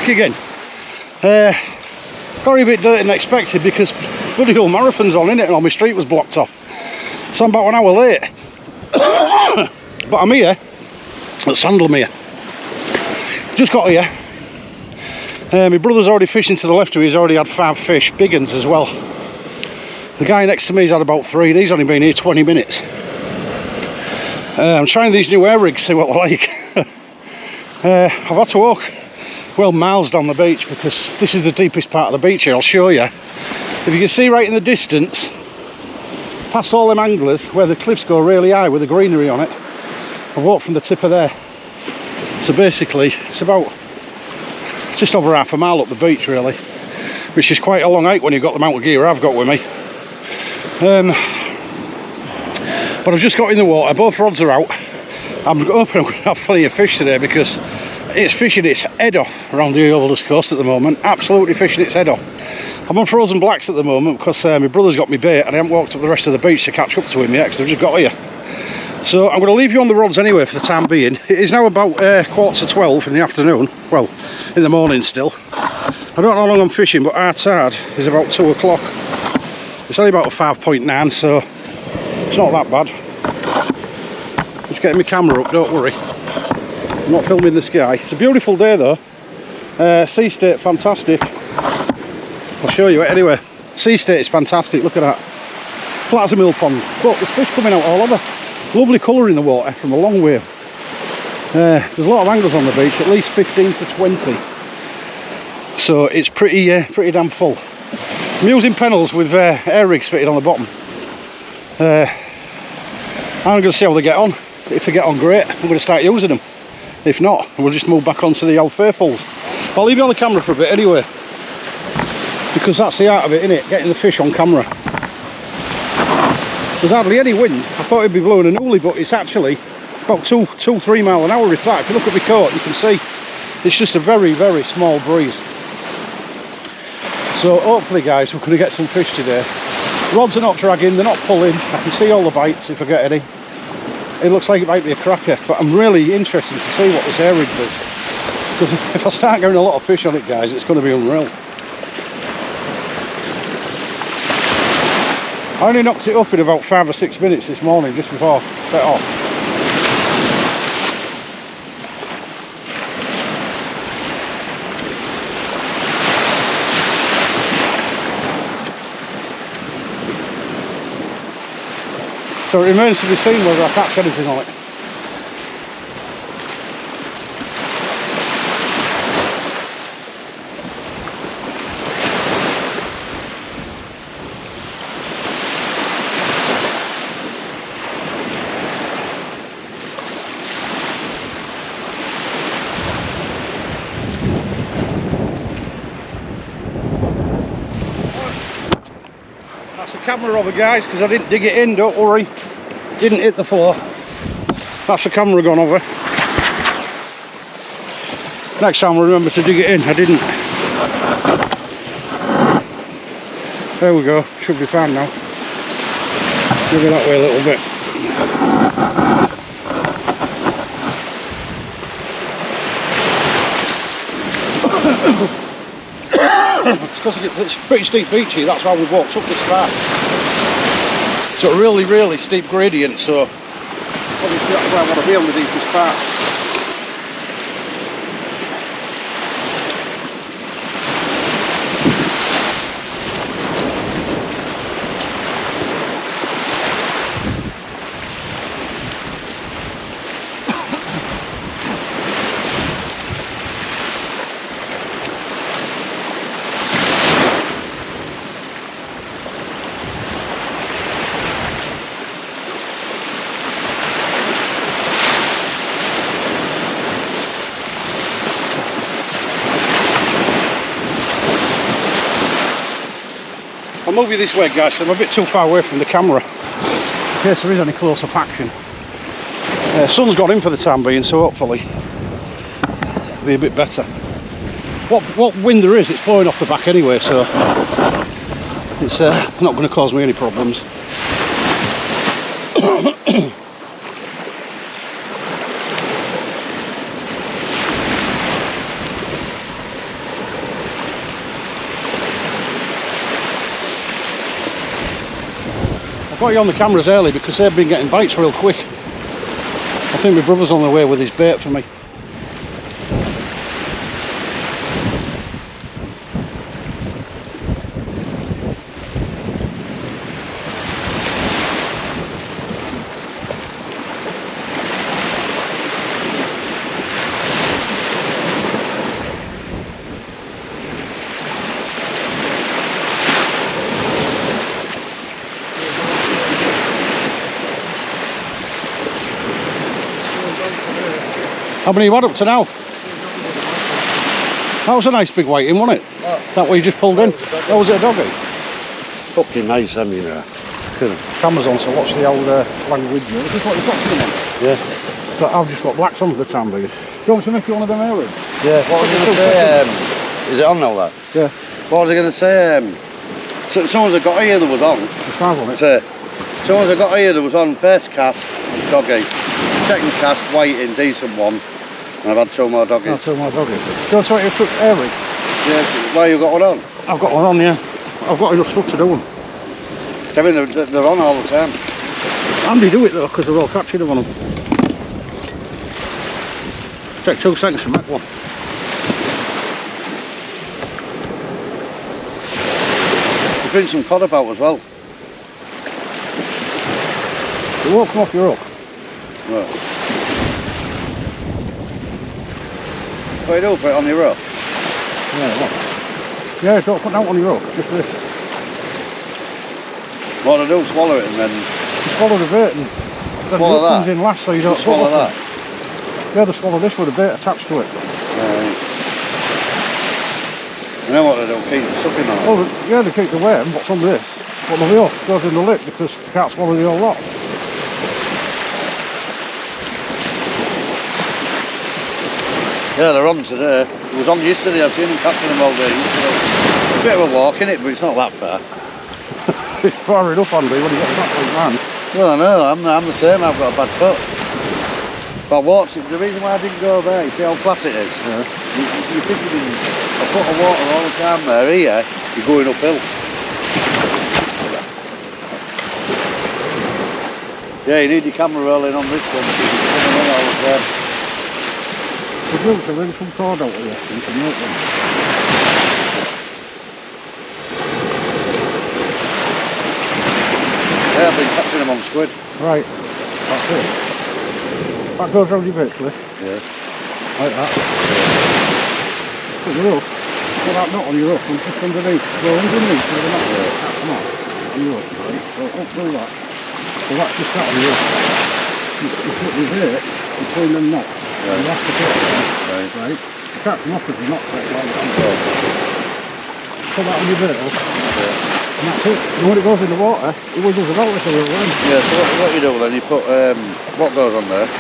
back again. Got a bit dirty than expected because bloody old marathon's on, innit, and all my street was blocked off. So I'm about an hour late. But I'm here at Sandlemere. Just got here. My brother's already fishing to the left of me. He's already had 5 fish, big uns as well. The guy next to me's had about 3 and he's only been here 20 minutes. I'm trying these new air rigs, see what they're like. I've had to walk, well, miles down the beach because this is the deepest part of the beach here. I'll show you. If you can see right in the distance, past all them anglers, where the cliffs go really high with the greenery on it, I've walked from the tip of there. So basically, it's about just over half a mile up the beach really, which is quite a long hike when you've got the amount of gear I've got with me. But I've just got in the water, both rods are out. I'm hoping I'm going to have plenty of fish today because it's fishing its head off around the Holderness Coast at the moment. Absolutely fishing its head off. I'm on frozen blacks at the moment because my brother's got me bait and I haven't walked up the rest of the beach to catch up to him yet because I've just got here. So I'm going to leave you on the rods anyway for the time being. It is now about 11:45 in the afternoon. Well, in the morning still. I don't know how long I'm fishing, but our tide is about 2 o'clock. It's only about a 5.9, so it's not that bad. Just getting my camera up, don't worry. I'm not filming the sky. It's a beautiful day though. Sea state fantastic. I'll show you it anyway. Sea state is fantastic, look at that. Flat as a mill pond. Look, there's fish coming out all over. Lovely colour in the water from a long way. There's a lot of anglers on the beach, at least 15 to 20. So it's pretty damn full. I'm using Pennells with air rigs fitted on the bottom. I'm going to see how they get on. If they get on great, I'm going to start using them. If not, we'll just move back onto the old faithfuls. I'll leave you on the camera for a bit anyway, because that's the art of it, innit? Getting the fish on camera. There's hardly any wind. I thought it'd be blowing a newly, but it's actually about 2-3 mile an hour if that. If you look at my coat, you can see it's just a very, very small breeze. So hopefully guys, we're going to get some fish today. Rods are not dragging, they're not pulling. I can see all the bites if I get any. It looks like it might be a cracker, but I'm really interested to see what this air rig does. Because if I start getting a lot of fish on it guys, it's going to be unreal. I only knocked it up in about 5 or 6 minutes this morning, just before I set off. So it remains to be seen whether I catch anything on it. That's a camera robber guys, because I didn't dig it in, don't worry. Didn't hit the floor. That's the camera gone over. Next time I'll remember to dig it in. I didn't. There we go. Should be fine now. Move it that way a little bit. It's because it's a pretty steep beach here. That's why we walked up this far. So a really, really steep gradient, so obviously that's where I want to be on the deepest part. I'll move you this way guys, so I'm a bit too far away from the camera in case there is any close-up action. Sun's got in for the time being, so hopefully it'll be a bit better. What wind there is, it's blowing off the back anyway, so it's not going to cause me any problems. got you on the cameras early because they've been getting bites real quick. I think my brother's on the way with his bait for me. How many you had up to now? That was a nice big whiting, wasn't it? Oh. That what you just pulled in? That was it a doggy? Fucking nice, I mean, Camera's on, so watch the old language. Is this what you've got for them on? Yeah. So I've just got blacks on for the time being. Do you want to make you one of them earrings? Yeah. What was I going to say? Is it on now, that? Yeah. What was I going to say? Someone's got here that was on. It's fine on it. Someone's got here that was on first cast, doggy. Second cast, whiting, decent one. And I've had 2 more doggies. That's 2 more doggies. Do you want to make a quick airing? Yes. Why you got one on? I've got one on, yeah. I've got enough stuff to do them. Kevin, they're on all the time. Andy do it though, because they're all catching them on them. Take 2 seconds to make one. There's been some cod about as well. It won't come off your hook. Right. What do you do? Put it on your hook? Yeah, what? Yeah, don't put that on your hook, just this. What do I do? Swallow it and then... You swallow the bait and then the hook comes in last so you don't swallow that? Yeah, they swallow this with a bait attached to it. Right. And then what do they do? Keep sucking on it? Oh, yeah, they keep the worm, what's on this? But the hook goes in the lip because they can't swallow the whole lot. Yeah, they're on today. It was on yesterday, I've seen them catching them all day. It's a bit of a walk, innit, but it's not that far. It's far enough, Andy, when you get back like man. Well, I know, I'm the same, I've got a bad foot. But I watched it, the reason why I didn't go there, you see how flat it is? Yeah. You're thinking a foot of water all the time there, here, you're going uphill. Yeah, you need your camera rolling on this one, because you're coming in all the time. The groups are really some cord out of this, you can make them. Yeah, I've been catching them on squid. Right, that's it. That goes round your bait cliff. Yeah. Like that. Put your hook, put that knot on your hook and just underneath. Go underneath where the knot is. That's the knot on your hook, right? Go up through that. So that's just that on your hook. You put your bait between them knots. Right. And that's the bait. Right. You can't come off with the knot like that. Put that on your bait hook. And that's it. And when it goes in the water, it wiggles about like a little worm. Yeah, so what you do then, you put, what goes on there?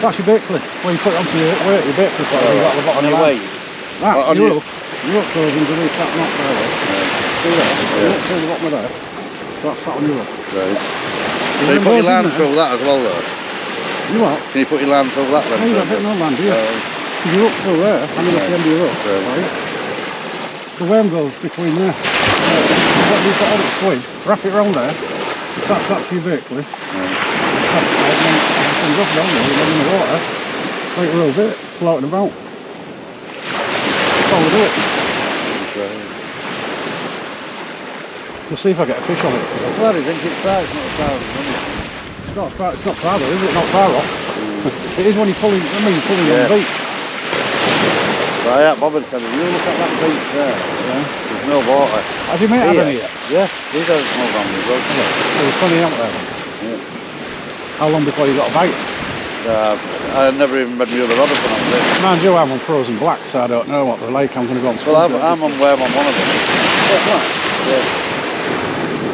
That's your bait clip. When you put it onto your weight, your bait clip, right. at the bottom on your weight? That, on your hook goes underneath that knot there. Right. See that? Yeah. Look through the bottom of there. That's that on your hook. Right. So you put your line through that as well though? You what? Can you put your line through that then? No, you got a bit no land, do you? Your hook through there, hanging at the end of your hook. Right. The worm goes between there. What you put on the squid, wrap it round there. That's your bait clip. That's it, and then it comes up down there, and then in the water, like a little bit, floating about. That's how we do it. We'll see if I get a fish on it. That's why I think it's far, it's not as far as money. It's not far though, is it? Not far off. It is when you're pulling, I mean, you're pulling on the beach. Right, yeah, bothered, Kevin. You look at that beach there. Yeah. There's no water. Have you made any yet? Yeah, these are small family as well. There's plenty out there. Yeah. How long before you got a bite? I never even read the other rod up on it. Mind you, I'm on frozen black, so I don't know what the lake I'm going to go on. Well, I'm on worm on one of them. Yeah.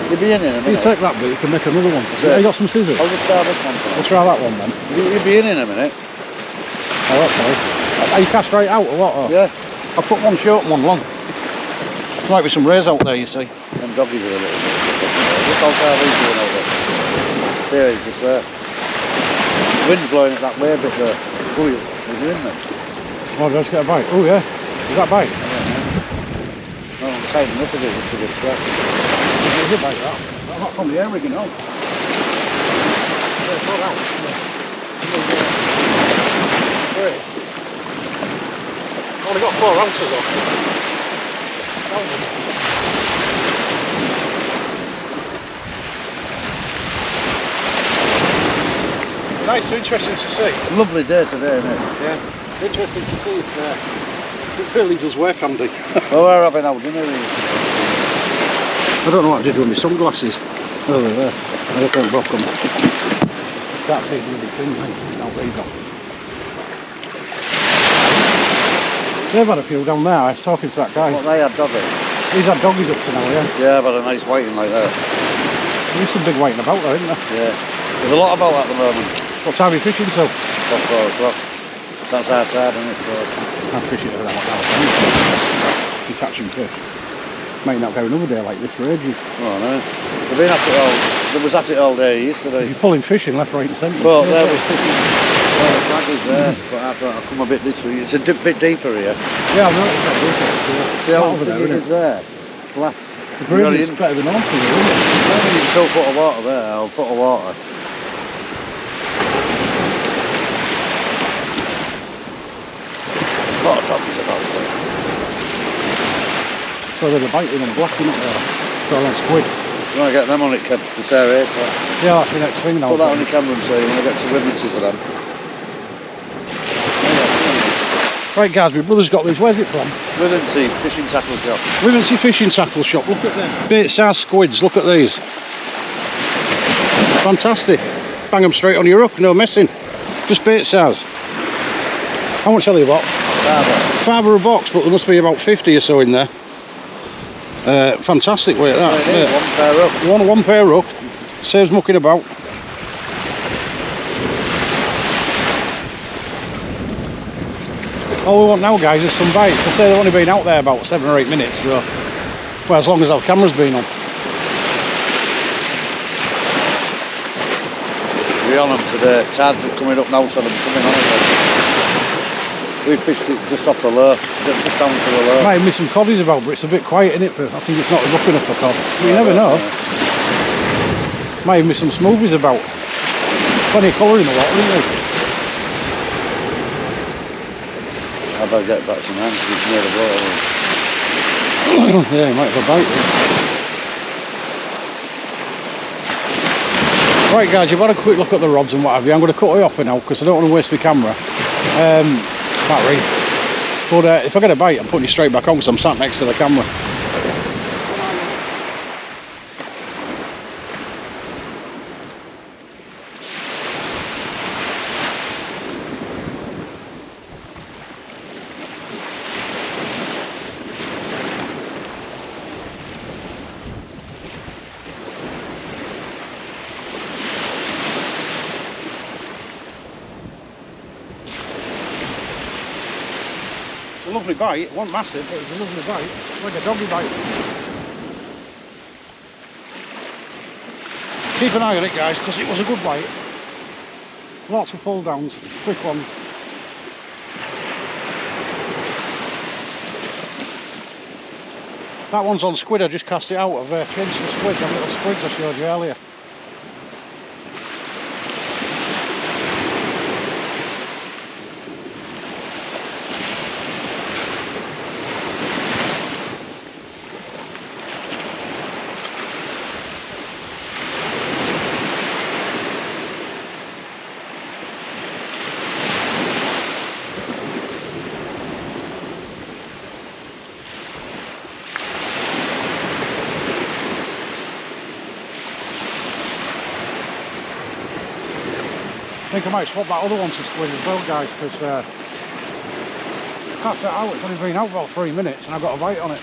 You'll be in a minute. You take that bit, you can make another one. So, you got some scissors? I'll just try this one for Let's try that one then. You'll be in a minute. Oh, okay. Are you cast right out or what? Or? Yeah. I'll put one short and one long. There might be some rays out there, you see. Them doggies are a little bit. Look how far these going over. There, he's just there. The wind's blowing it that way a bit there. Oh, you're in there. Oh, let's get a bite. Oh, yeah. Is that bite? Yeah. No, I'm saving up a bit just to get scratched. Is it bite that? That's on the air rigging on. They're put out. Great. Only got 4 ounces off. Nice, interesting to see. Lovely day today, isn't it? Yeah. Interesting to see if it really does work, Andy. Well, we're having out dinner. I don't know what I did with my sunglasses. Oh, they're there. I can't block them. Can't see the thing, mate. I'll raise them. They've had a few down there. I was talking to that guy. What, they had doggies? He's had doggies up to now, yeah? Yeah, I've had a nice whiting like that. There's some big whiting about there, isn't there? Yeah. There's a lot about at the moment. What time are you fishing till? About 4 o'clock. That's our time, isn't it? I'm fishing at about now. You're catching fish. Might not go another day like this for ages. Oh, no. They've been at it all. They was at it all day yesterday. You're pulling fish in left, right and centre. But there was fishing. Well, the flag is there, but I thought I'll come a bit this way. It's a bit deeper here. Yeah, I've noticed that. See how over there, it is there? Flat. The gradient's better than ours here, isn't it? You can still put a water there, I'll put a water. A lot of doggies about there. So they're biting and blacking up there. So like squid. You want to get them on it, Kev, to tear it for? Yeah, that's my next thing now. Put that on the camera and say you want to get some ribbons for them. Right guys, my brother's got these. Where's it from? Ribbonsy fishing tackle shop. Ribbonsy Fishing Tackle Shop. Look at them. Bait-sized squids. Look at these. Fantastic. Bang them straight on your hook. No messing. Just bait size. How much are they about? £5 a box, but there must be about 50 or so in there. Fantastic way at that. Yeah, one pair hook. One pair hook. Saves mucking about. All we want now, guys, is some bites. I say they've only been out there about 7 or 8 minutes, so well, as long as our camera's been on. We're on them today. Tide's just coming up now, so they're coming on again. We fished it just off the lure, just down to the lure. Might have missed some coddies about, but it's a bit quiet in it. I think it's not rough enough for cod. You never know. Might have missed some smoothies about. Plenty of colour in the water, isn't there? I better get back some hands because it's near the water. Yeah, you might have a bite. Right guys, you've had a quick look at the rods and what have you. I'm going to cut it off for now because I don't want to waste my camera. Battery. But if I get a bite, I'm putting it straight back on because I'm sat next to the camera. A lovely bite, it wasn't massive, but it was a lovely bite, like a doggy bite. Keep an eye on it guys, because it was a good bite. Lots of pull downs, quick ones. That one's on squid, I just cast it out. I've changed the squid, the little squids I showed you earlier. I think I might swap that other one to squid as well guys, because cast that out, it's only been out about 3 minutes and I've got a bite on it.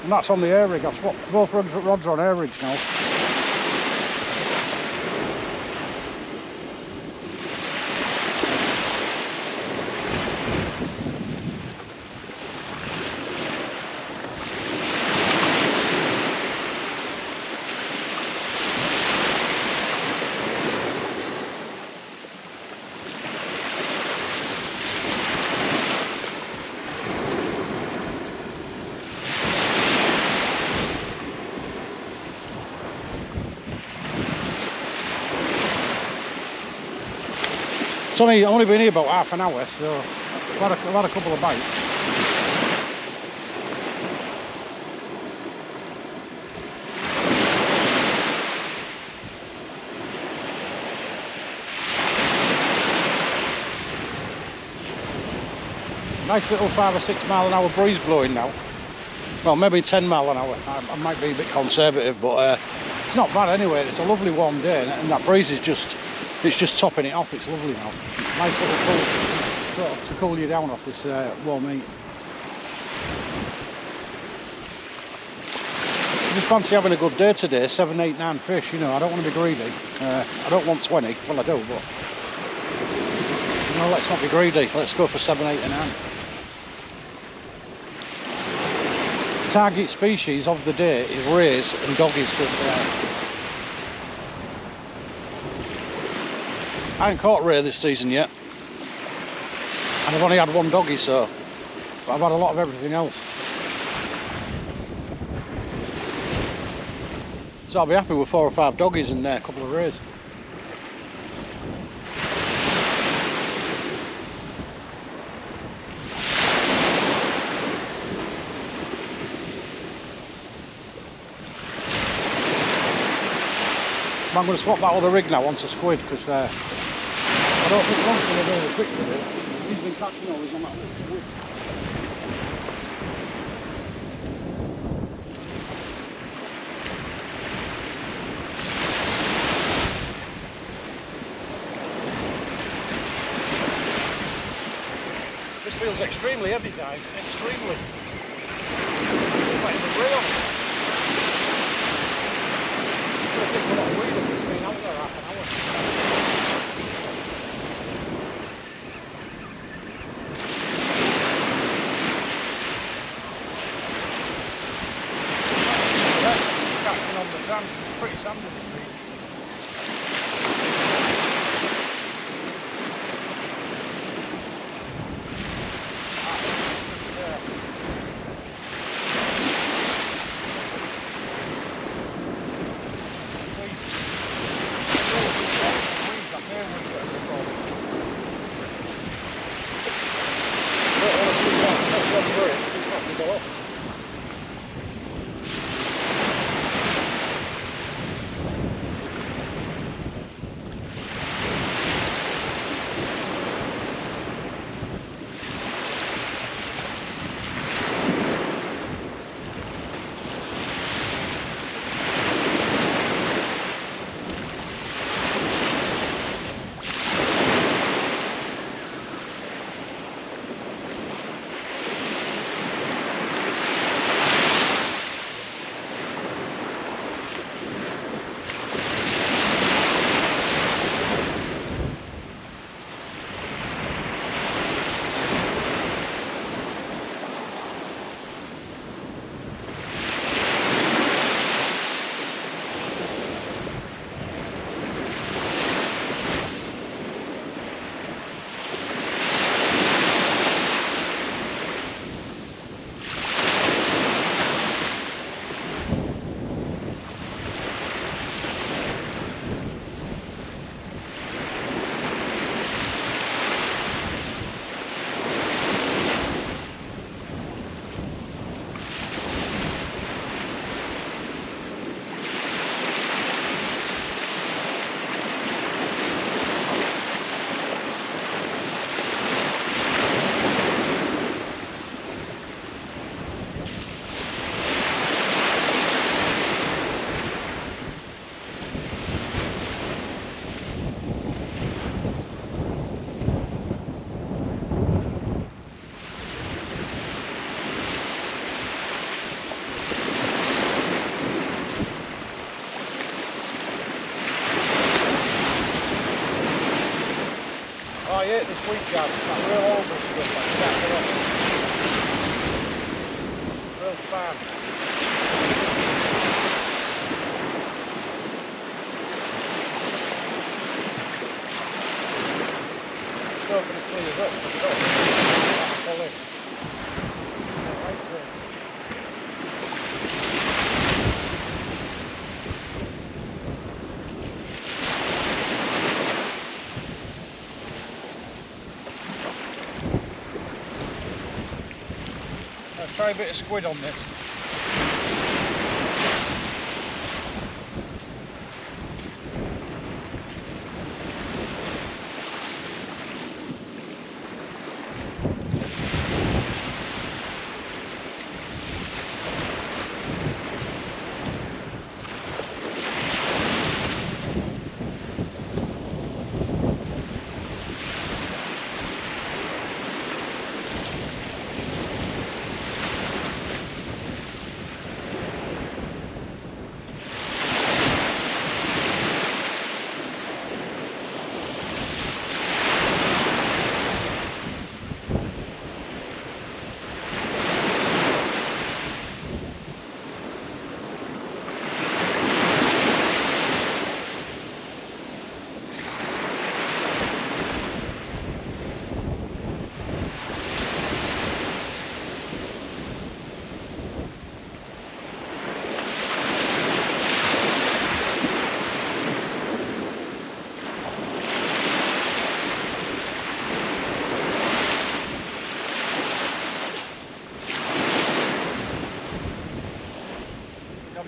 And that's on the air rig, I've swapped both rods on air rigs now. It's only been here about half an hour, so I've had a couple of bites. Nice little 5 or 6 mile an hour breeze blowing now. Well, maybe 10 mile an hour. I might be a bit conservative, but it's not bad anyway. It's a lovely warm day, and that breeze is just topping it off. It's lovely now. Nice little cool to cool you down off this warm heat. I just fancy having a good day today. 7, 8, 9 fish. You know, I don't want to be greedy. I don't want 20. Well, I do, but you know, let's not be greedy. Let's go for 7, 8, and 9. Target species of the day is rays and doggies, because I ain't caught ray this season yet, and I've only had 1 doggy, so but I've had a lot of everything else. So I'll be happy with 4 or 5 doggies and a couple of rays. I'm going to swap that other rig now onto Squid, because I don't think Ron's going to be very quick with it. He's been catching all these on that Squid. This feels extremely heavy, guys. Extremely. Like the real. It's a lot of weight if it's been out there half an hour. Catching on the sand, it's pretty sandy this week. I ate this week, guys. It's that real old stuff, like that. Real fan. It's not going to clean it up, because it's not pull in. Right there. Let's try a bit of squid on this.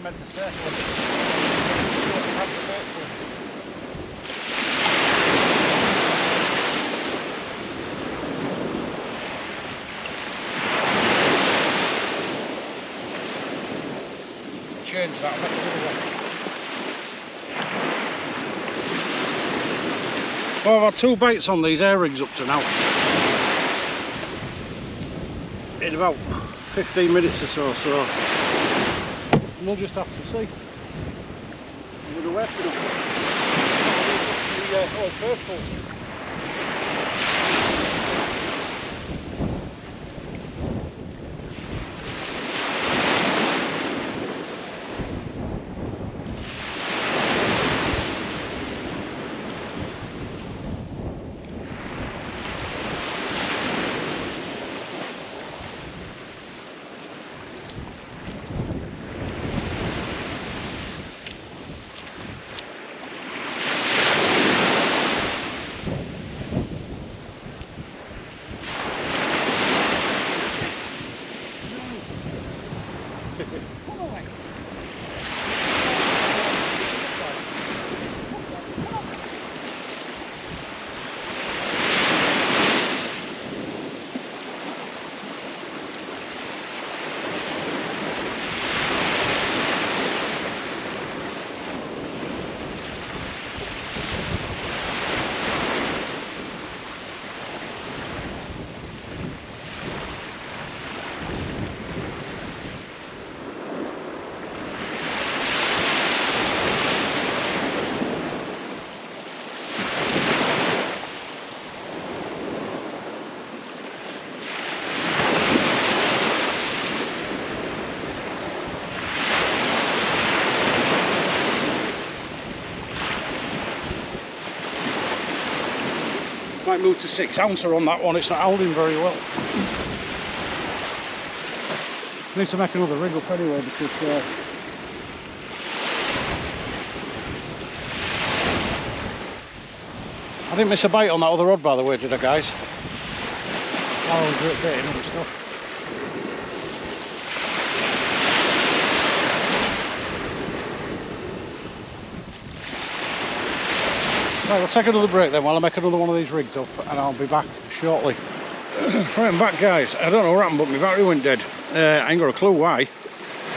Meant to say. Change that, make another one. Well, I've had 2 bites on these air rigs up to now. In about 15 minutes or so. We'll just have to see. With the wet enough. The Old Faithful. Might move to 6 ouncer on that one, it's not holding very well. Need to make another rig up anyway because I didn't miss a bite on that other rod, by the way, did I, guys? I was rotating other stuff. Right, we'll take another break then while I make another one of these rigs up, and I'll be back shortly. Right, I'm back, guys. I don't know what happened, but my battery went dead. I ain't got a clue why,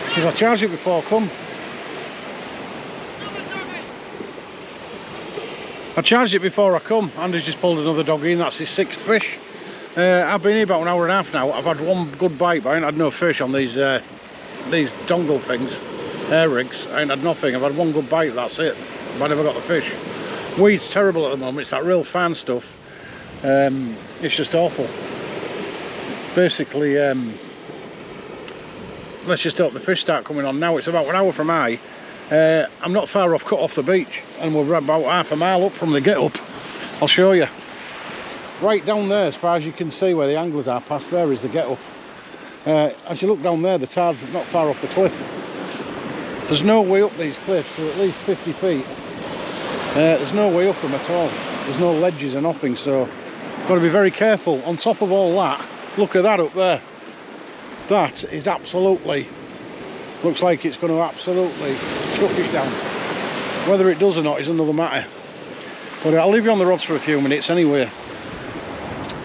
because I charged it before I come. I charged it before I come. Andy's just pulled another doggy in, that's his 6th fish. I've been here about an hour and a half now. I've had one good bite, but I ain't had no fish on these dongle things, air rigs. I ain't had nothing. I've had one good bite, that's it. But I never got the fish. Weed's terrible at the moment, it's that real fan stuff. It's just awful. Basically, let's just hope the fish start coming on now. It's about an hour from I. I'm not far off cut off the beach, and we're about half a mile up from the get up. I'll show you. Right down there, as far as you can see where the anglers are, past there is the get up. As you look down there, the tide's not far off the cliff. There's no way up these cliffs, they're at least 50 feet. There's no way up them at all. There's no ledges or nothing, so got to be very careful. On top of all that, look at that up there. That is absolutely, looks like it's going to absolutely chuck it down. Whether it does or not is another matter. But I'll leave you on the rods for a few minutes anyway,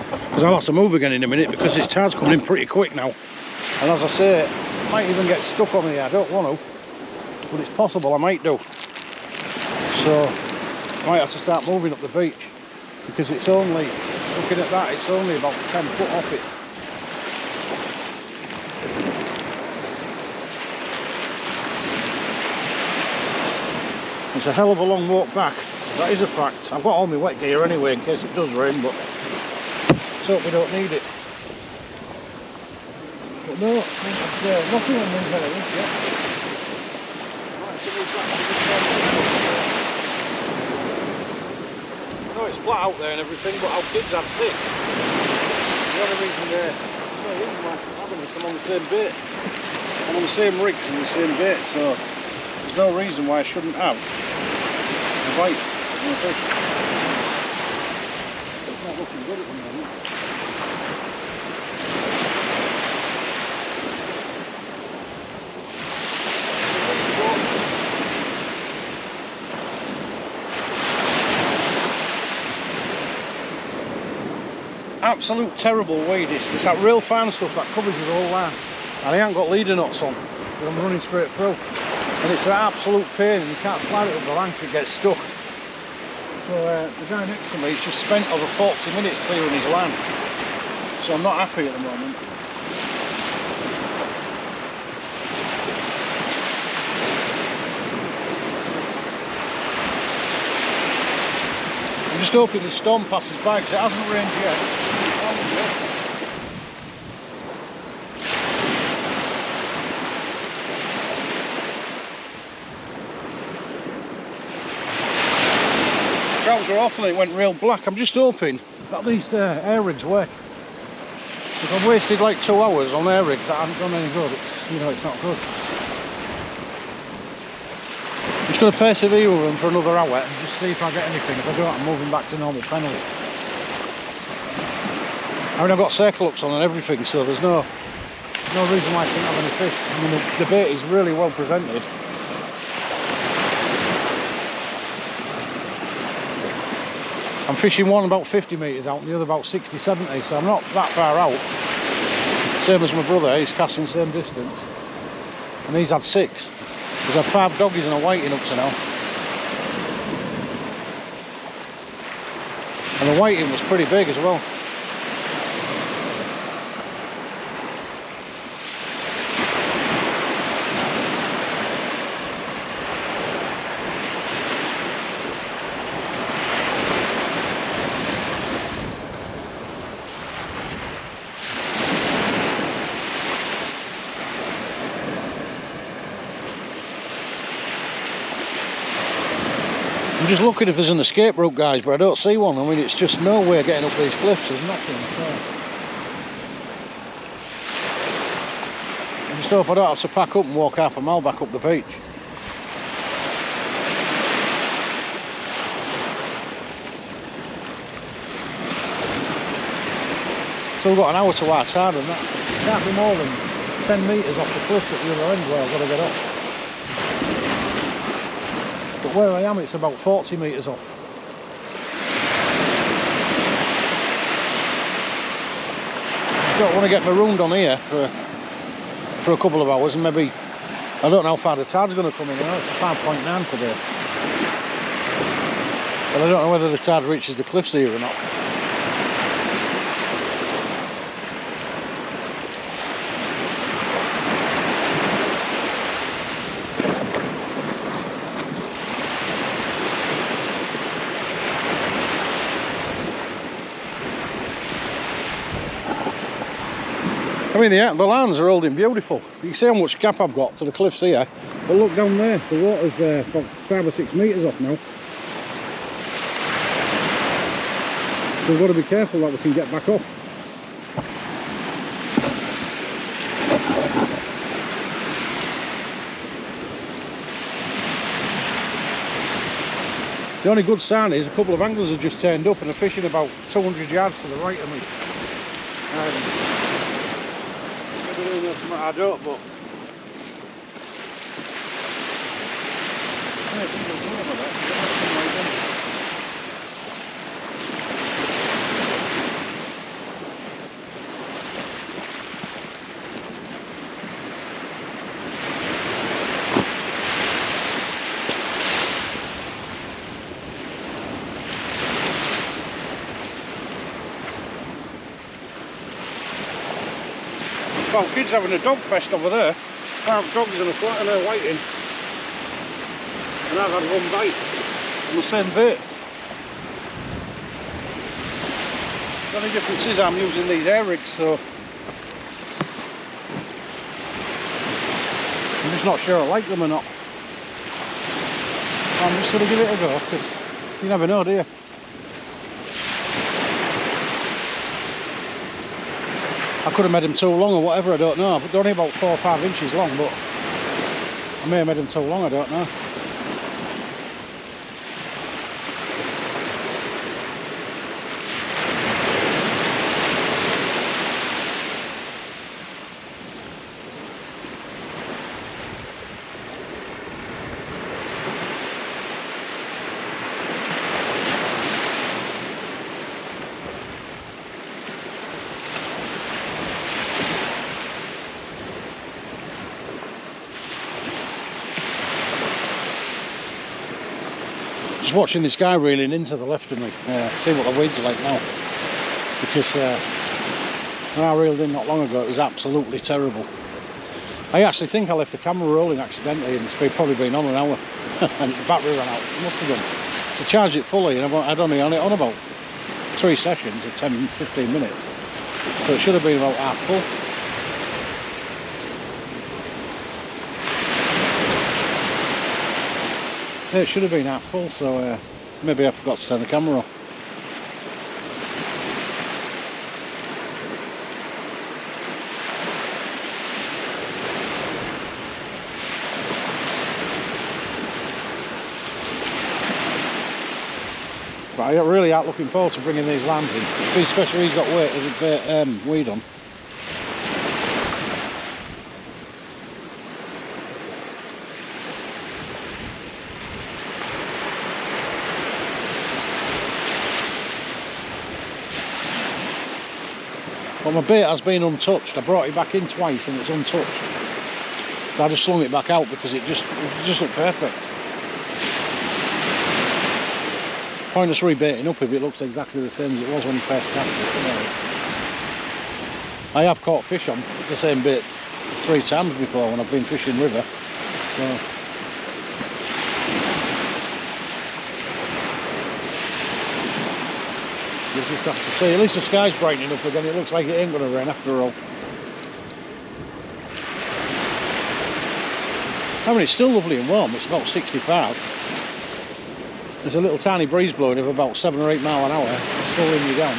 because I'll have to move again in a minute because this tide's coming in pretty quick now. And as I say, I might even get stuck on here. I don't want to, but it's possible I might do. So I might have to start moving up the beach, because it's only, looking at that, it's only about 10 foot off it. It's a hell of a long walk back, that is a fact. I've got all my wet gear anyway in case it does rain, but let's hope we don't need it. But no, nothing on these areas yet. I know it's flat out there and everything, but our kids had 6. The only reason there's no reason why I'm having this, I'm on the same bait. I'm on the same rigs and the same bait, so there's no reason why I shouldn't have a bite on a fish. It's not looking good at the moment. Absolute terrible way this. There's that real fine stuff that covers your whole line. And I ain't got leader nuts on, but I'm running straight through. And it's an absolute pain, and you can't slide it up the line because it gets stuck. So the guy next to me has just spent over 40 minutes clearing his line. So I'm not happy at the moment. I'm just hoping this storm passes by because it hasn't rained yet. Crowds were awful and it went real black. I'm just hoping that these air rigs work. If I've wasted like 2 hours on air rigs that haven't done any good, it's not good. I'm just going to persevere with them for another hour and just see if I get anything. If I don't, I'm moving back to normal Pennells. I mean, I've got circle hooks on and everything, so there's no reason why I shouldn't have any fish. I mean, the bait is really well presented. I'm fishing one about 50 metres out and the other about 60, 70, so I'm not that far out. Same as my brother, he's casting the same distance. And he's had 6. He's had 5 doggies and a whiting up to now. And the whiting was pretty big as well. I'm just looking if there's an escape route, guys, but I don't see one. I mean, it's just nowhere getting up these cliffs. There's nothing. I just hope I don't have to pack up and walk half a mile back up the beach. Still got an hour to our tide, and that can't be more than 10 metres off the cliffs at the other end where I've got to get up. But where I am, it's about 40 metres off. I don't want to get marooned on here for a couple of hours, and maybe, I don't know how far the tide's going to come in. I know it's a 5.9 today. But I don't know whether the tide reaches the cliffs here or not. I mean, the lines are holding beautiful. You can see how much gap I've got to the cliffs here. But look down there, the water's about 5 or 6 metres off now. So we've got to be careful that we can get back off. The only good sign is a couple of anglers have just turned up and are fishing about 200 yards to the right of me. don't know something I don't, but Yeah, it's a good one, that. well, kids having a dog fest over there. I have dogs in a flat and they're waiting. And I've had one bite on the same bait. The only difference is I'm using these air rigs, so I'm just not sure I like them or not. I'm just going to give it a go, because you never know, do you? I could have made them too long or whatever, I don't know. They're only about 4 or 5 inches long, but I may have made them too long, I don't know. Just watching this guy reeling into the left of me, see what the weeds are like now, because when I reeled in not long ago it was absolutely terrible. I actually think I left the camera rolling accidentally and it's probably been on an hour and the battery ran out. It must have done. To charge it fully, and I'd only on it on about 3 sessions of 10-15 minutes, so it should have been about half full. Yeah, it should have been half full, so maybe I forgot to turn the camera off. But I really aren't looking forward to bringing these lambs in, especially he's got weed on. Well, my bait has been untouched. I brought it back in twice and it's untouched. So I just slung it back out because it just looked perfect. Pointless rebaiting up if it looks exactly the same as it was when you first cast it. You know. I have caught fish on the same bait 3 times before when I've been fishing river. So you'll just have to see. At least the sky's brightening up again. It looks like it ain't going to rain after all. I mean, it's still lovely and warm. It's about 65. There's a little tiny breeze blowing of about 7 or 8 mile an hour. It's cooling you down.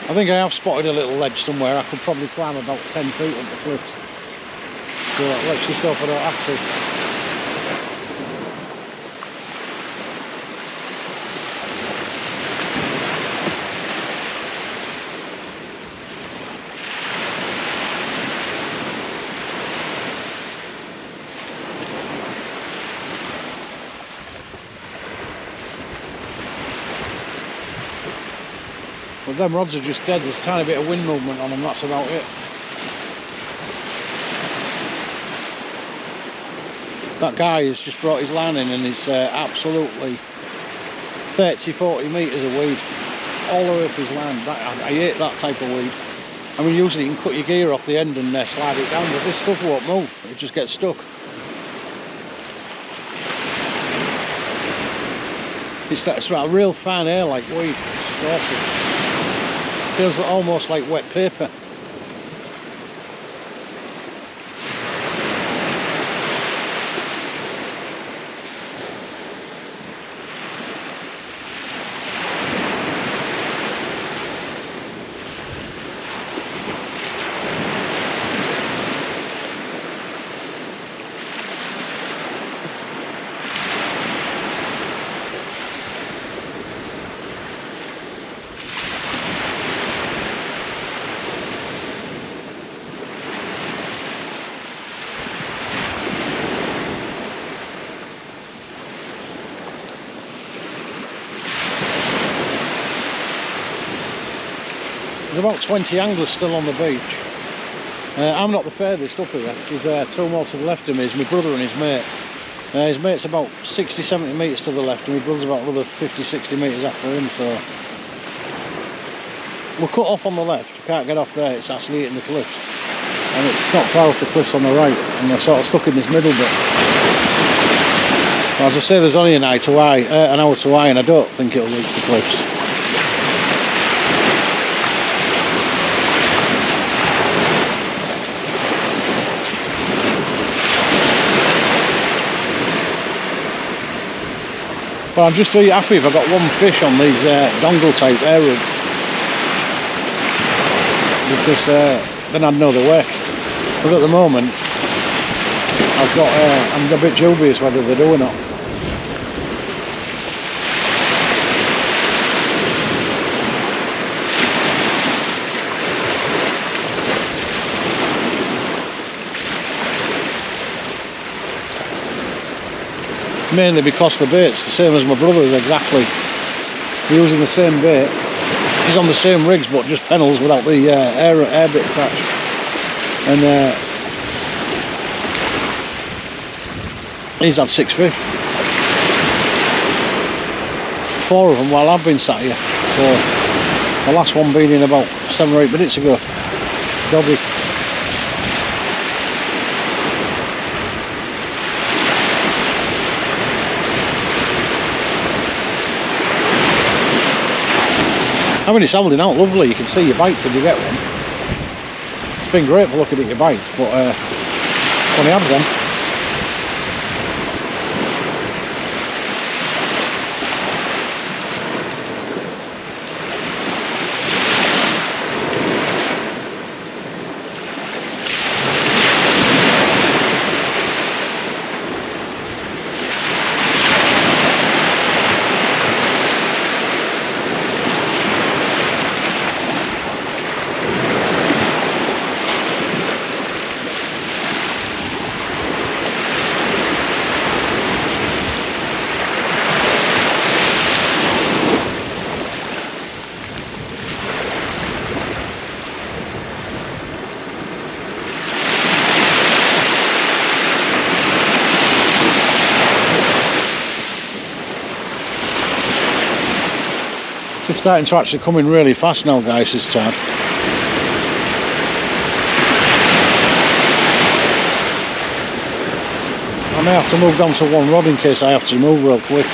I think I have spotted a little ledge somewhere. I could probably climb about 10 feet up the cliffs. So let's just hope I don't have to. But them rods are just dead. There's a tiny bit of wind movement on them, that's about it. That guy has just brought his line in and he's absolutely 30-40 metres of weed all the way up his line. I hate that type of weed. I mean, usually you can cut your gear off the end and slide it down, but this stuff won't move, it just gets stuck. It's a real fine air like weed. It's just awful. Feels almost like wet paper. There's about 20 anglers still on the beach. I'm not the furthest up here. There's two more to the left of me. It's my brother and his mate. His mate's about 60-70 metres to the left, and my brother's about another 50-60 metres after him, so we're cut off on the left. We can't get off there, it's actually hitting the cliffs, and it's not far off the cliffs on the right, and we're sort of stuck in this middle bit. As I say, there's only an hour to eye, and I don't think it'll reach the cliffs. But I'm just really happy if I got one fish on these dongle type air rigs, because then I'd know the work. But at the moment, I'm a bit dubious whether they do or not. Mainly because the bait's the same as my brother's exactly. We're using the same bait. He's on the same rigs, but just Pennells without the air bit attached. And he's had 6 fish. 4 of them while I've been sat here. So the last one being in about 7 or 8 minutes ago. Dobby. I mean, it's holding out lovely. You can see your bites when you get one. It's been great for looking at your bites, but when I had one, it's starting to actually come in really fast now, guys, this tide. I may have to move down to one rod in case I have to move real quick.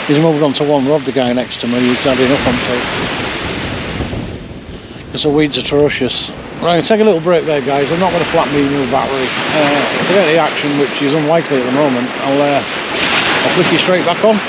He's moved on to one rod, the guy next to me. He's had enough on two. Because the weeds are atrocious. Right, take a little break there, guys. I'm not going to flat my new battery. If I get the action, which is unlikely at the moment, I'll I'll flick you straight back on.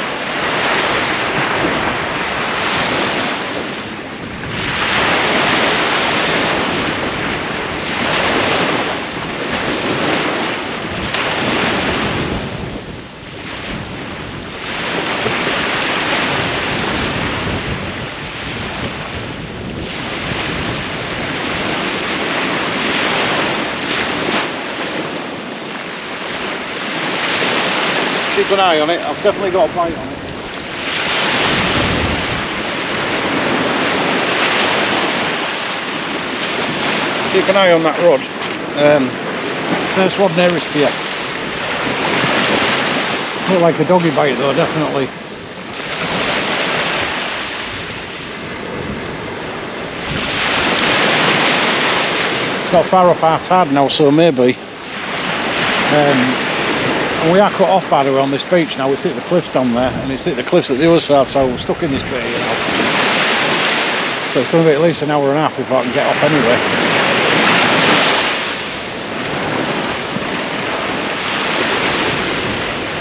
Keep an eye on it, I've definitely got a bite on it. Keep an eye on that rod. First rod nearest to you. Look like a doggy bite though, definitely. Not far off our Tidal now, so maybe. And we are cut off by the way on this beach now. We see the cliffs down there, and it's the cliffs at the other side, so we're stuck in this bay now. So it's going to be at least an hour and a half before I can get off anyway.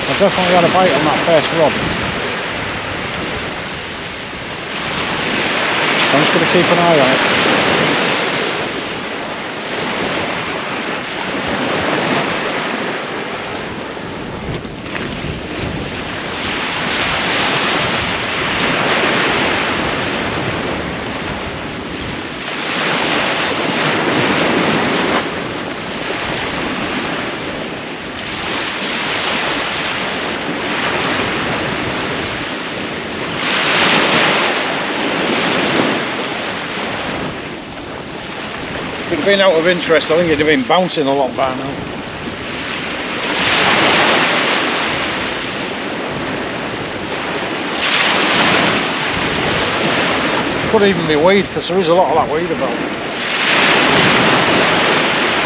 I've definitely had a bite on that first rod. So I'm just going to keep an eye on it. If it had been out of interest, I think it'd have been bouncing a lot by now. Could even be weed, because there is a lot of that weed about.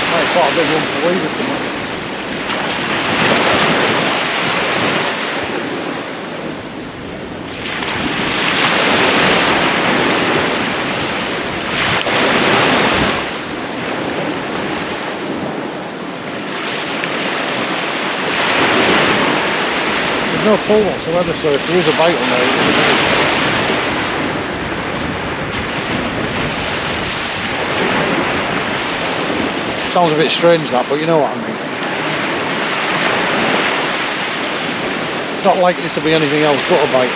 Might have quite a big one for weed or something. No pull whatsoever, so if there is a bite on there, it sounds a bit strange that, but you know what I mean. It's not likely to be anything else but a bite.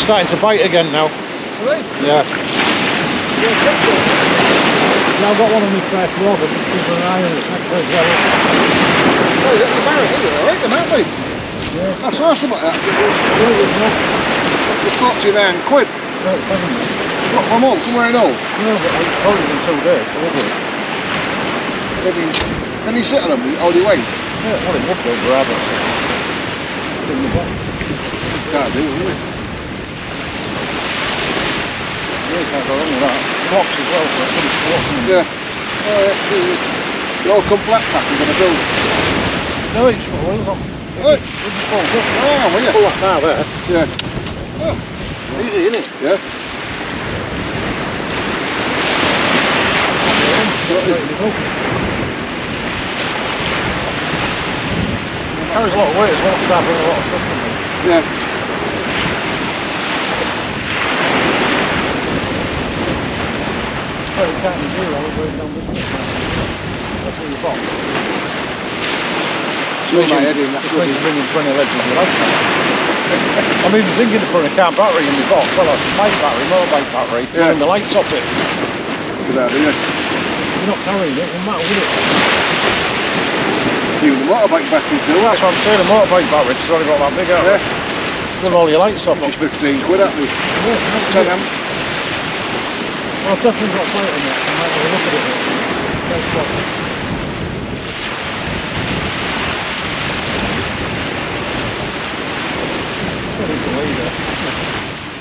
Starting to bite again now. Really? Yeah. Now I've got one on my fresh rod, but keep an eye on it next as well. Oh, is that the barrack, is it? I like them, aren't they? Yeah. That's awesome like that. Just got to you there in Squid. No, it's seven minutes. What, from home, somewhere I know? No, but it's probably been 2 days, so is it? Maybe, can you sit on them, all the weights? Yeah, well it would be, grab it. In the box. Can't do, isn't it? Yeah, can't go wrong with that. Blocks as well, so I couldn't walk them. Yeah. Oh yeah, they all come flat pack and gonna build. No, it's got wheels on. Hey. It just falls up. Oh, will you? Pull that now there. Yeah. Oh. Easy, isn't it? Yeah. It carries a lot of weight as well, because I bring a lot of stuff in it. Yeah. Well, you can't do that, it goes down this way. That's what you've got. Through my head in that. It's meant to bring in 20 legends with lights. I'm even thinking of putting a car battery in my box. Well, a bike battery, motorbike battery, Yeah. putting the lights off it. Good idea. You're not carrying it, it won't matter, will it? Even the motorbike batteries do. Well, that's what I'm saying, a motorbike battery, it's only got that big out. Yeah. Put all your lights off. Just 15 quid at me. Yeah, 10 amp. well, I've definitely got a plate on it. I might have a look at it. That's what.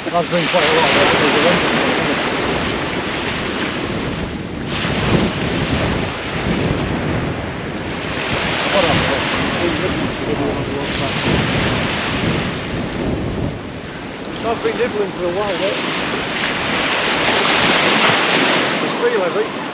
That's been quite a lot of what else? I've been nibbling for a while, look. It's real heavy.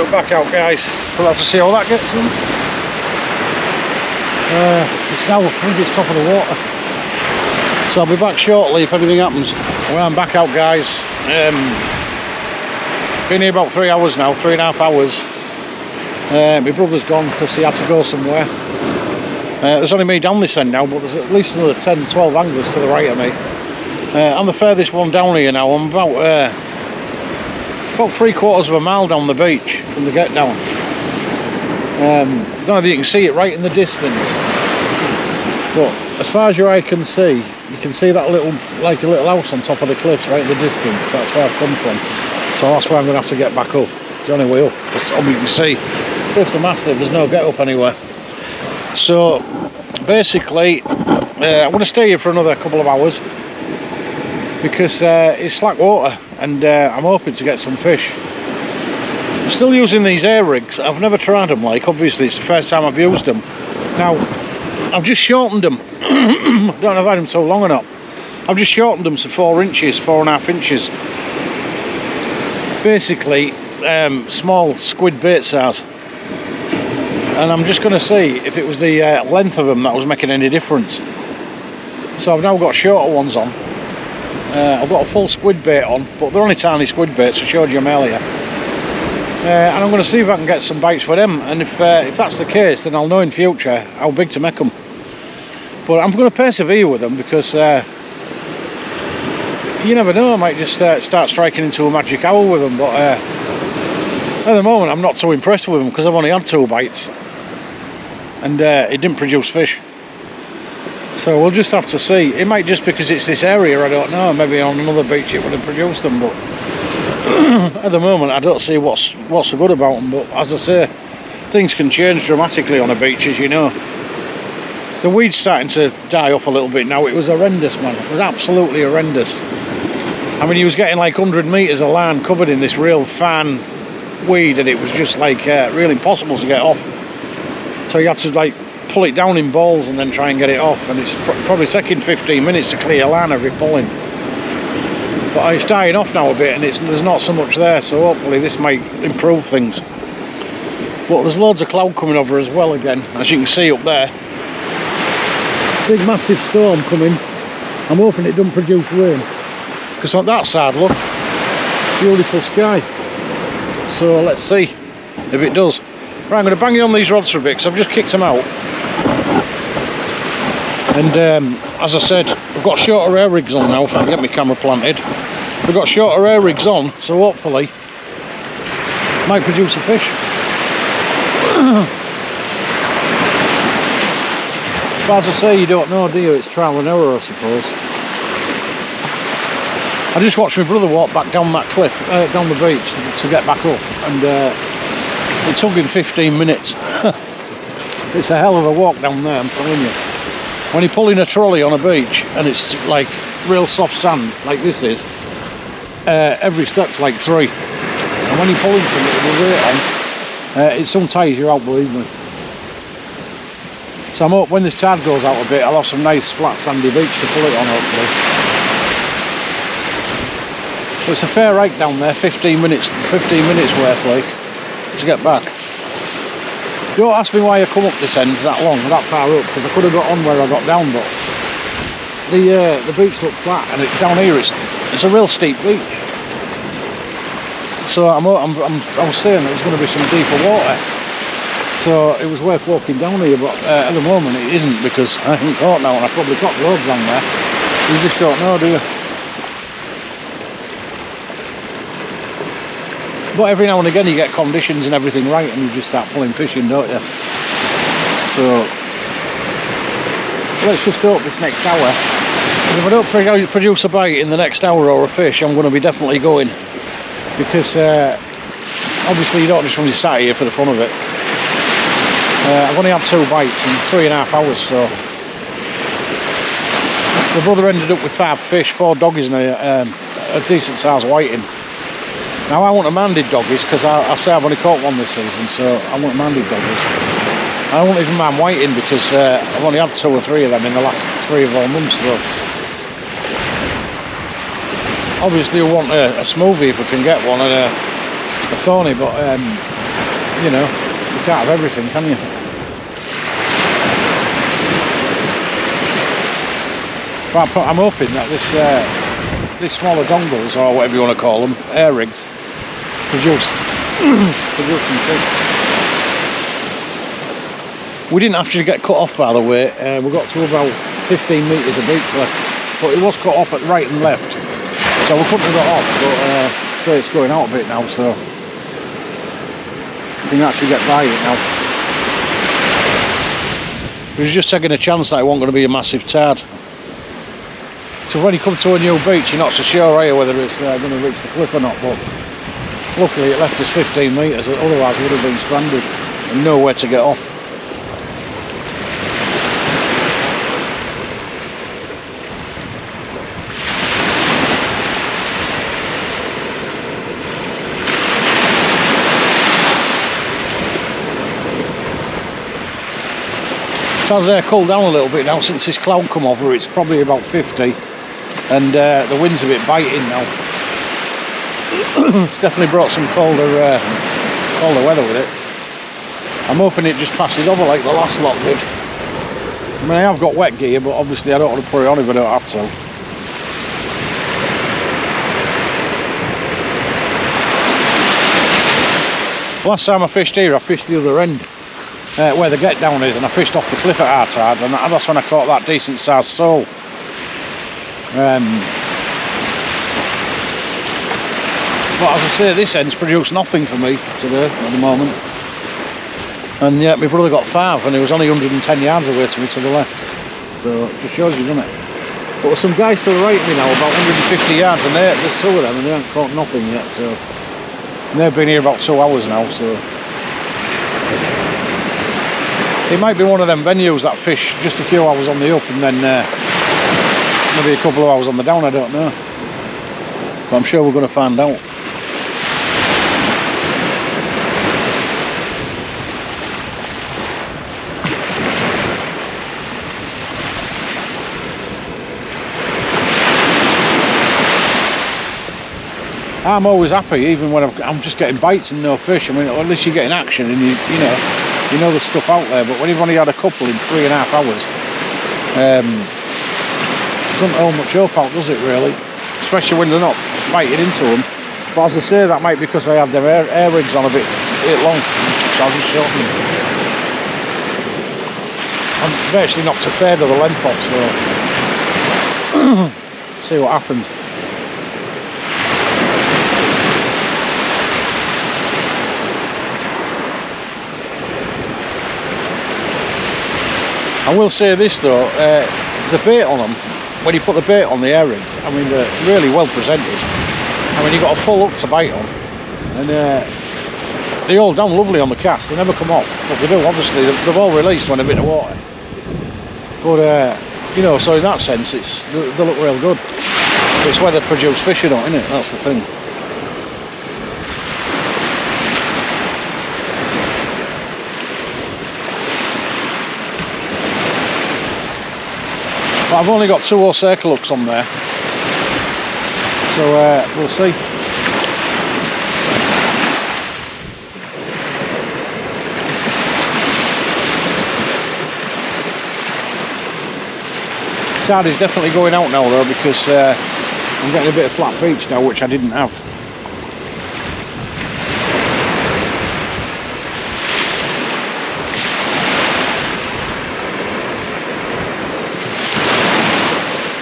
we're back out, guys. We'll have to see how that gets on. It's now, I think it's top of the water. So I'll be back shortly if anything happens. Well, I'm back out, guys. Been here about 3 hours now, 3.5 hours. My brother's gone because he had to go somewhere. There's only me down this end now, but there's at least another 10, 12 anglers to the right of me. I'm the furthest one down here now. I'm about 3/4 of a mile down the beach from the get down. Don't know if you can see it right in the distance, but as far as your eye can see, you can see that little, like a little house on top of the cliffs right in the distance. That's where I've come from. So that's where I'm going to have to get back up. It's the only way up. As you can see, cliffs are massive. There's no get up anywhere. So basically, I'm going to stay here for another couple of hours because it's slack water, and I'm hoping to get some fish. I'm still using these air rigs. I've never tried them, like, obviously it's the first time I've used them. Now I've just shortened them. I don't know if I've had them so long or not. I've just shortened them to 4 inches, 4.5 inches. Basically small squid bait size, and I'm just going to see if it was the length of them that was making any difference. So I've now got shorter ones on. I've got a full squid bait on, but they're only tiny squid baits. I showed you them earlier, and I'm going to see if I can get some bites for them. And if that's the case, then I'll know in future how big to make them. But I'm going to persevere with them because you never know, I might just start striking into a magic hour with them. But at the moment I'm not so impressed with them because I've only had 2 bites and it didn't produce fish. So we'll just have to see. It might just because it's this area, I don't know. Maybe on another beach it would have produced them, but at the moment I don't see what's so good about them. But as I say, things can change dramatically on a beach, as you know. The weed's starting to die off a little bit now. It was horrendous, man. It was absolutely horrendous. I mean, he was getting like 100 metres of line covered in this real fine weed, and it was just like really impossible to get off. So you had to like pull it down in balls and then try and get it off, and it's probably taking 15 minutes to clear line every pulling. But it's dying off now a bit, and there's not so much there, so hopefully this might improve things. But there's loads of cloud coming over as well again, as you can see up there. Big massive storm coming. I'm hoping it doesn't produce rain, because on that side, look, beautiful sky. So let's see if it does. Right, I'm going to bang it on these rods for a bit because I've just kicked them out. And as I said, I've got shorter air rigs on now if I can get my camera planted. We've got shorter air rigs on, so hopefully might produce a fish. But as I say, you don't know, do you? It's trial and error, I suppose. I just watched my brother walk back down that cliff, down the beach to get back up, and it took him 15 minutes. It's a hell of a walk down there, I'm telling you. When you pull in a trolley on a beach and it's like real soft sand, like this is, every step's like 3. And when you pull into it with the weight on, it soon tires you out, believe me. So I'm hoping when this tide goes out a bit, I'll have some nice flat sandy beach to pull it on, hopefully. But it's a fair hike down there, 15 minutes worth, like, to get back. Don't ask me why I come up this end that long, that far up, because I could have got on where I got down, but the beach looked flat, and down here it's a real steep beach. So I was saying that there's going to be some deeper water, so it was worth walking down here, but at the moment it isn't, because I haven't caught now, and I've probably got loads on there. You just don't know, do you? But every now and again you get conditions and everything right, and you just start pulling fish in, don't you? So let's just hope this next hour, if I don't produce a bite in the next hour or a fish, I'm going to be definitely going, because obviously you don't just want to be sat here for the fun of it. I've only had 2 bites in 3.5 hours, so my brother ended up with 5 fish, 4 doggies and a decent sized whiting. Now I want a manded doggies, because I say I've only caught 1 this season, so I want manded doggies. I won't even mind whiting, because I've only had 2 or 3 of them in the last 3 or 4 months. So obviously I want a smoothie if I can get one, and a thorny, but you know, you can't have everything, can you? But I'm hoping that this smaller dongles, or whatever you want to call them, air rigs, produce some fish. We didn't actually get cut off, by the way. We got to about 15 metres of beach left, but it was cut off at right and left, so we couldn't have got off. But so it's going out a bit now, so we can actually get by it now. We were just taking a chance that it wasn't going to be a massive tide. So when you come to a new beach, you're not so sure, are you, whether it's going to reach the cliff or not, but luckily it left us 15 metres, otherwise we would have been stranded and nowhere to get off. It has cooled down a little bit now since this cloud come over. It's probably about 50 and the wind's a bit biting now. It's definitely brought some colder weather with it. I'm hoping it just passes over like the last lot did. I mean, I have got wet gear, but obviously I don't want to put it on if I don't have to. Last time I fished here, I fished the other end. Where the get down is, and I fished off the cliff at our tide, and that's when I caught that decent sized sole. But as I say, this end's produced nothing for me today at the moment, and yet my brother got 5 and he was only 110 yards away to me to the left, so it just shows you, doesn't it? But there's some guys to the right of me now, about 150 yards, and there's 2 of them and they haven't caught nothing yet, so, and they've been here about 2 hours now, so it might be one of them venues that fish just a few hours on the up and then maybe a couple of hours on the down, I don't know. But I'm sure we're going to find out. I'm always happy, even when I'm just getting bites and no fish. I mean, at least you're getting action and you know there's stuff out there, but when you've only had a couple in 3.5 hours, doesn't hold much hope out, does it really? Especially when they're not biting into them. But as I say, that might be because I have their air rigs on a bit long, so I'll just shorten them. I'm virtually knocked a third of the length off, so see what happens. I will say this though, the bait on them, when you put the bait on the air rigs, I mean they're really well presented. I mean you've got a full hook to bite on, and they hold down lovely on the cast, they never come off, but they do obviously, they've all released when a bit of water. But you know, so in that sense they look real good. But it's whether they produce fish or not, isn't it? That's the thing. But I've only got 2 circle hooks on there, so we'll see. Tide is definitely going out now though, because I'm getting a bit of flat beach now, which I didn't have.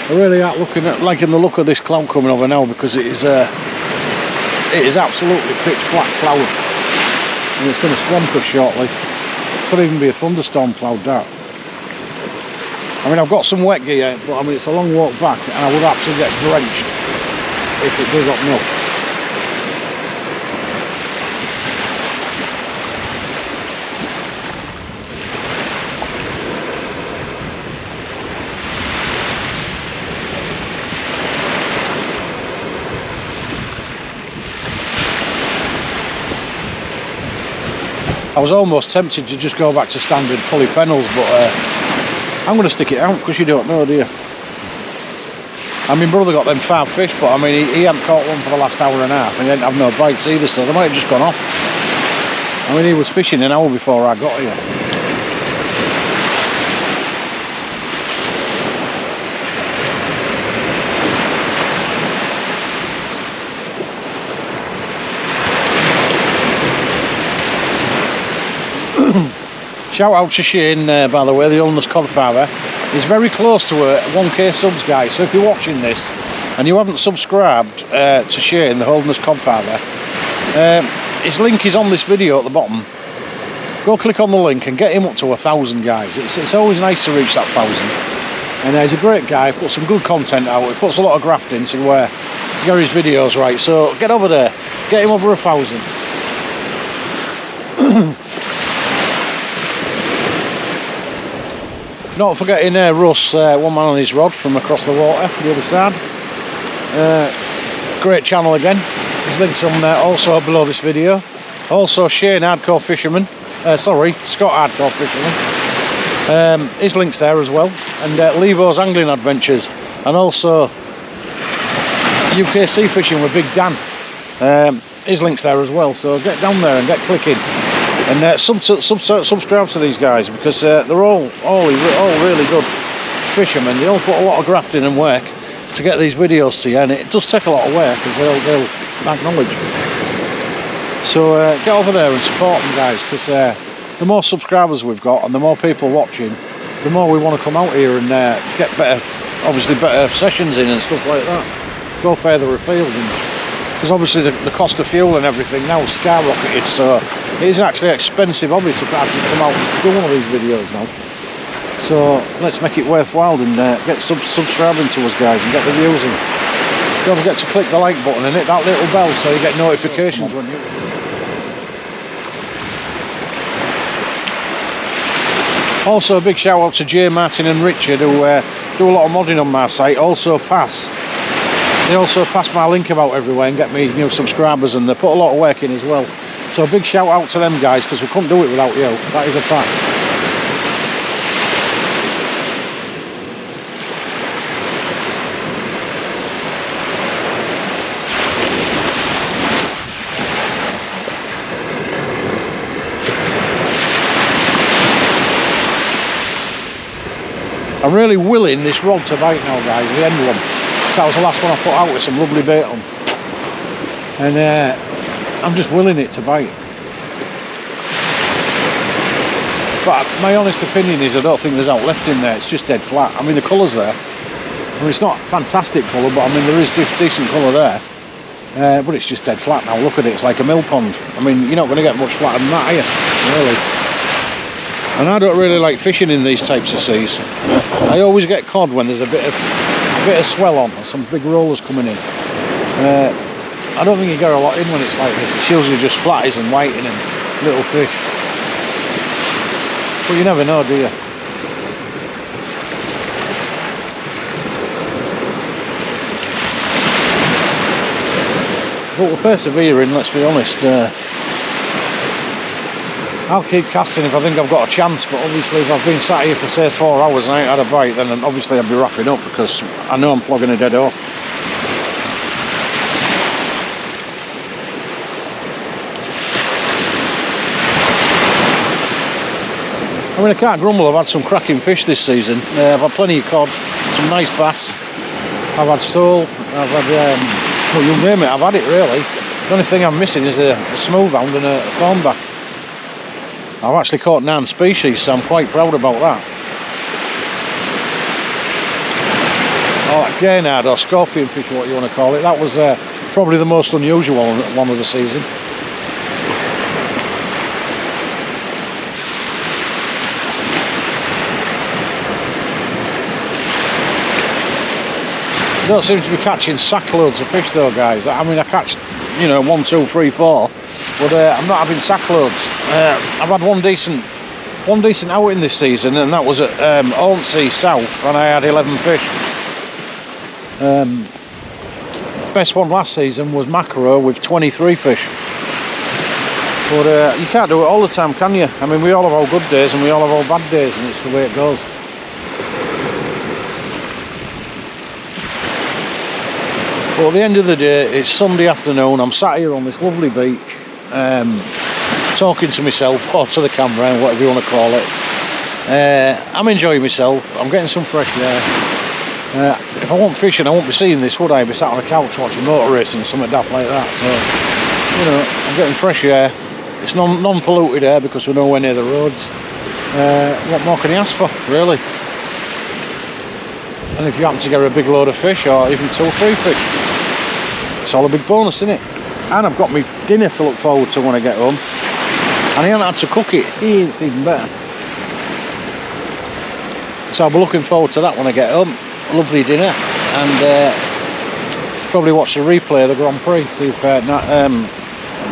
I really are liking the look of this cloud coming over now, because it is absolutely pitch black cloud, and it's going to swamp us shortly. Could even be a thunderstorm cloud, that. I mean, I've got some wet gear, but I mean it's a long walk back, and I would absolutely get drenched if it does open up. I was almost tempted to just go back to standard pulley Pennells, but I'm going to stick it out, because you don't know, do you? I mean, brother got them 5 fish, but I mean, he hadn't caught one for the last hour and a half, and he didn't have no bites either, so they might have just gone off. I mean, he was fishing an hour before I got here. Shout out to Shane, by the way, the Holderness Codfather. He's very close to 1k subs, guys, so if you're watching this and you haven't subscribed to Shane, the Holderness Codfather, his link is on this video at the bottom. Go click on the link and get him up to 1,000, guys. It's always nice to reach that 1,000. And he's a great guy, puts some good content out, he puts a lot of graft into get his videos right, so get over there, get him over 1,000. Not forgetting Russ, one man on his rod from across the water, the other side. Great channel again. His links on also below this video. Also Shane Hardcore Fisherman, Scott Hardcore Fisherman. His links there as well. And Levo's Angling Adventures, and also UK Sea Fishing with Big Dan. His links there as well. So get down there and get clicking. And subscribe to these guys, because they're all really good fishermen. They all put a lot of graft in and work to get these videos to you, and it does take a lot of work, as they'll acknowledge. So get over there and support them, guys, because the more subscribers we've got and the more people watching, the more we want to come out here and get better sessions in and stuff like that. Go further afield, because obviously the cost of fuel and everything now is skyrocketed, so it is actually expensive, obviously, to actually come out and do one of these videos now. So let's make it worthwhile and get subscribing to us, guys, and get the views in. Don't forget to click the like button and hit that little bell so you get notifications when you... Also a big shout out to Jay, Martin and Richard, who do a lot of modding on my site. They also pass my link about everywhere and get me new subscribers, and they put a lot of work in as well. So a big shout out to them, guys, because we couldn't do it without you. That is a fact. I'm really willing this rod to bite now, guys, the end one. That was the last one I put out with some lovely bait on. And I'm just willing it to bite. But my honest opinion is I don't think there's out left in there, it's just dead flat. I mean, the colour's there. I mean, it's not fantastic colour, but I mean, there is decent colour there. But it's just dead flat now, look at it, it's like a mill pond. I mean, you're not going to get much flatter than that, are you? Really. And I don't really like fishing in these types of seas. I always get cod when there's a bit of swell on, or some big rollers coming in. I don't think you get a lot in when it's like this. It's usually just flatties and whiting and little fish. But you never know, do you? But we're persevering, let's be honest. I'll keep casting if I think I've got a chance, but obviously if I've been sat here for say 4 hours and I ain't had a bite, then obviously I'd be wrapping up, because I know I'm flogging a dead horse. I mean, I can't grumble, I've had some cracking fish this season. I've had plenty of cod, some nice bass, I've had sole, I've had, well, you name it, I've had it really. The only thing I'm missing is a smooth hound and a thornback. I've actually caught 9 species, so I'm quite proud about that. Oh, Gaynard or scorpion fish, what you want to call it, that was probably the most unusual one of the season. I don't seem to be catching sackloads of fish though, guys. I mean, I catch, you know, 1, 2, 3, 4, but I'm not having sackloads. I've had one decent outing this season, and that was at Hornsea South, and I had 11 fish. Best one last season was mackerel with 23 fish. But you can't do it all the time, can you? I mean, we all have our good days and we all have our bad days, and it's the way it goes. But at the end of the day, it's Sunday afternoon, I'm sat here on this lovely beach, talking to myself or to the camera, whatever you want to call it. I'm enjoying myself. I'm getting some fresh air. If I wasn't fishing, I wouldn't be seeing this, would I? I'd be sat on a couch watching motor racing or something daft like that. So, you know, I'm getting fresh air. It's non-polluted air because we're nowhere near the roads. What more can you ask for, really? And if you happen to get a big load of fish, or even 2 or 3 fish, it's all a big bonus, isn't it? And I've got my dinner to look forward to when I get home. And I haven't had to cook it. It's even better. So I'll be looking forward to that when I get home. A lovely dinner, and probably watch the replay of the Grand Prix, see if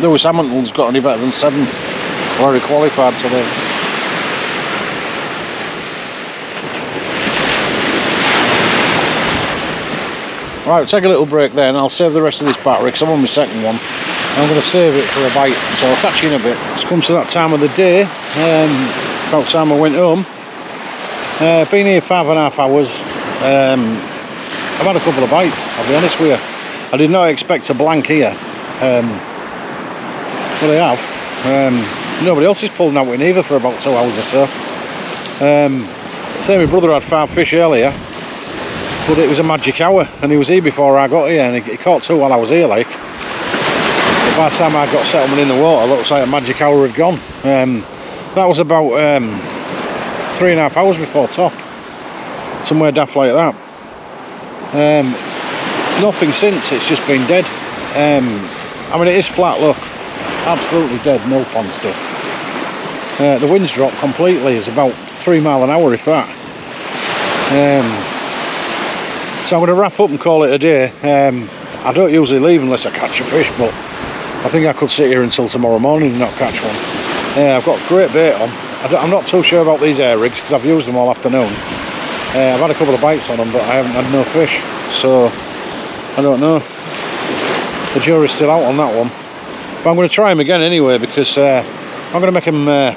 Lewis Hamilton's got any better than 7th, where he qualified today. Right, take a little break then. I'll save the rest of this battery because I'm on my second one. I'm going to save it for a bite, so I'll catch you in a bit. It's come to that time of the day, about time I went home. Been here 5.5 hours. I've had a couple of bites, I'll be honest with you. I did not expect a blank here, but I have. Nobody else is pulling out in either for about 2 hours or so. Say my brother had 5 fish earlier, but it was a magic hour, and he was here before I got here, and he caught 2 while I was here, like. But by the time I got settlement in the water, it looks like a magic hour had gone. That was about 3.5 hours before top, somewhere daft like that. Nothing since, it's just been dead. I mean, it is flat, look, absolutely dead, no pond stuff. The wind's dropped completely, it's about 3 miles an hour if that. So I'm going to wrap up and call it a day. I don't usually leave unless I catch a fish, but I think I could sit here until tomorrow morning and not catch one. I've got great bait on. I'm not too sure about these air rigs because I've used them all afternoon. I've had a couple of bites on them, but I haven't had no fish, so I don't know. The jury's still out on that one, but I'm going to try them again anyway because I'm going to make them a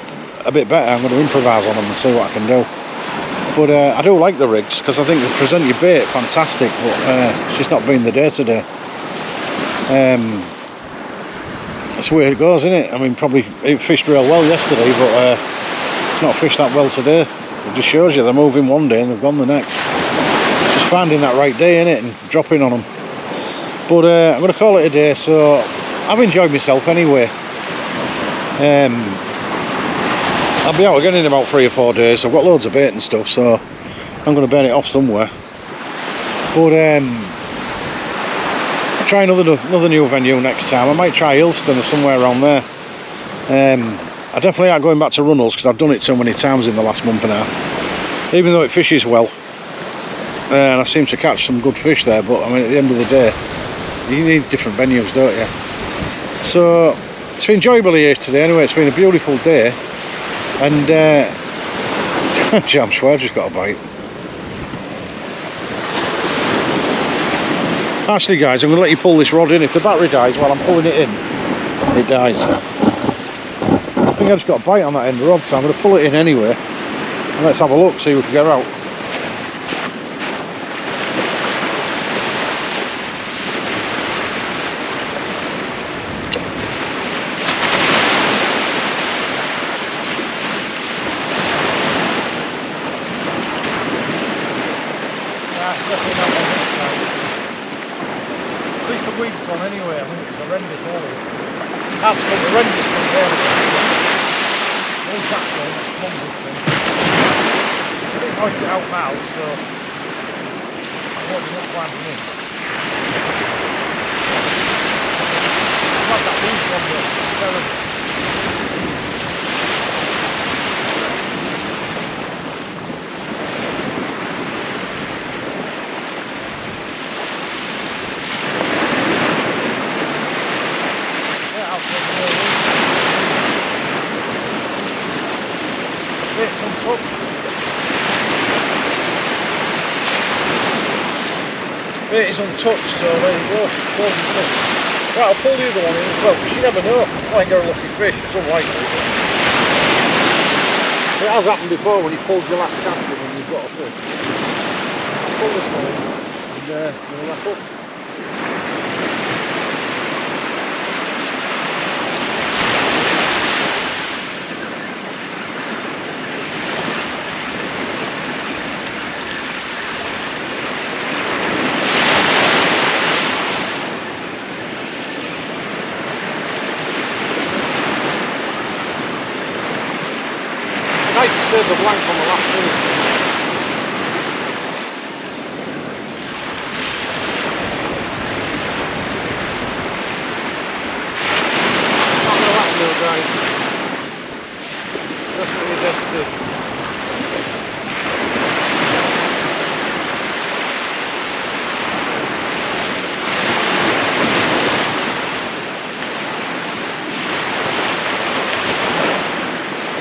bit better. I'm going to improvise on them and see what I can do. But I do like the rigs because I think they present your bait fantastic, but it's just not been the day today. That's the way it goes, isn't it? I mean, probably it fished real well yesterday, but it's not fished that well today. It just shows you they're moving one day and they've gone the next. Just finding that right day, innit, and dropping on them. But I'm going to call it a day, so I've enjoyed myself anyway. I'll be out again in about 3 or 4 days. I've got loads of bait and stuff, so I'm going to burn it off somewhere. But I'll try another new venue next time. I might try Ilston or somewhere around there. I definitely aren't going back to Runnels because I've done it so many times in the last month and a half. Even though it fishes well, and I seem to catch some good fish there, but I mean, at the end of the day, you need different venues, don't you? So it's been enjoyable here today anyway. It's been a beautiful day, and I'm sure I've just got a bite. Actually guys, I'm going to let you pull this rod in. If the battery dies while I'm pulling it in, it dies. I think I just got a bite on that end of the rod, so I'm going to pull it in anyway, and let's have a look, see if we can get her out. At least the weed's gone anyway. I think it's horrendous earlier. Absolutely horrendous from there. All that going, that's one good thing. I didn't point it out now, so I won't be not climbing in. I've had that weed one though, it's terrible. It's untouched. It is untouched, so there you go. Right, I'll pull the other one in as well, because you never know. I might get a lucky fish, it's unlikely. It has happened before when you pulled your last cast in and you've got a fish. Pull this one in and we'll wrap up. the blank on the last minute. Not gonna let him do, guys. Definitely dead stick.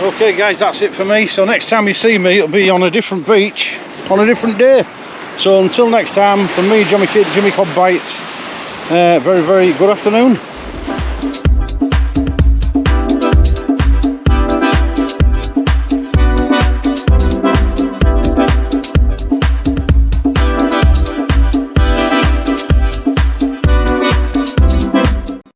Okay guys, that's it for me. So next time you see me, it'll be on a different beach, on a different day. So until next time, from me, Jimmy Cobb Bites, very, very good afternoon.